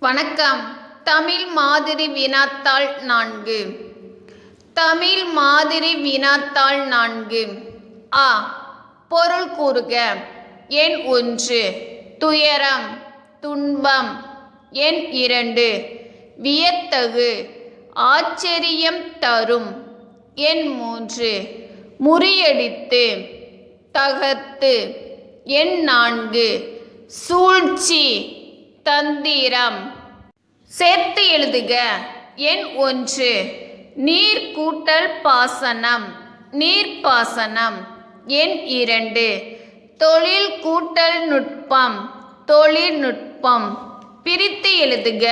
வணக்கம். தமிழ் மாதிரி வினாத்தாள் 4. தமிழ் மாதிரி வினாத்தாள் 4. அ. பொருள் கூறுக. எண் 1 துயரம் துன்பம். எண் 2 வியத்தகு ஆச்சரியம் தரும். எண் 3 முறியடித்து தகர்த்து. எண் 4 சூழ்ச்சி தந்திரம். சேர்த்து எழுதுக. எண் 1 நீர் கூட்டல் பாசனம் நீர்ப்பாசனம். எண் 2 தொழில் கூட்டல் நுட்பம் தொழில்நுட்பம். பிரித்து எழுதுக.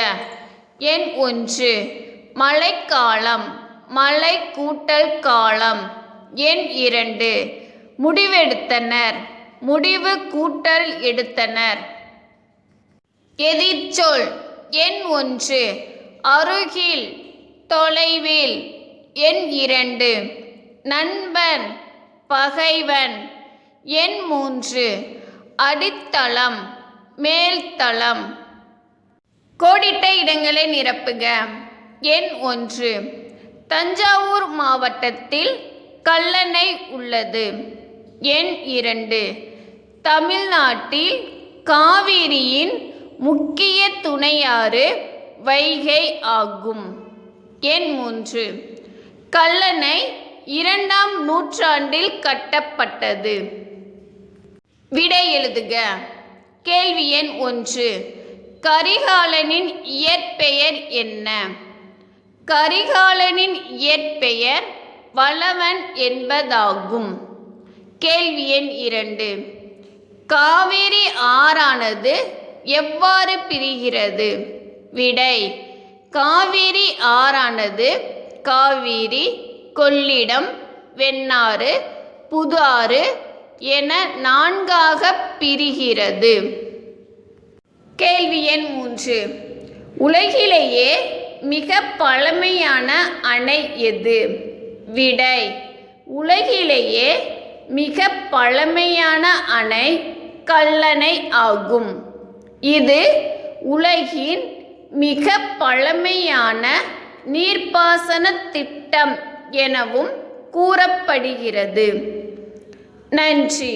எண் 1 மழைக்காலம் மழை கூட்டல் காலம். எண் 2 முடிவெடுத்தனர் முடிவு கூட்டல் எடுத்தனர். எதிர்ச்சொல். எண் 1 அருகில் தொலைவில். எண் 2 நண்பன் பகைவன். எண் 3 அடித்தளம் மேல்தளம். கோடிட்ட இடங்களை நிரப்புக. எண் 1 தஞ்சாவூர் மாவட்டத்தில் கல்லணை உள்ளது. எண் 2 தமிழ்நாட்டில் காவிரியின் முக்கிய துணையாறு வைகை ஆகும். எண் 3 கல்லணை 2ஆம் நூற்றாண்டில் கட்டப்பட்டது. விடை எழுதுக. கேள்வி எண் 1 கரிகாலனின் இயற்பெயர் என்ன? கரிகாலனின் இயற்பெயர் வளவன் என்பதாகும். கேள்வி எண் 2 காவிரி ஆறானது எவ்வாறு பிரிகிறது? விடை காவிரி ஆறானது காவிரி கொள்ளிடம் வெண்ணாறு புதாறு என 4ஆக பிரிகிறது. கேள்வி எண் 3 உலகிலேயே மிக பழமையான அணை எது? விடை உலகிலேயே மிக பழமையான அணை கல்லணை ஆகும். இது உலகின் மிக பழமையான நீர்ப்பாசன திட்டம் எனவும் கூறப்படுகிறது. நன்றி.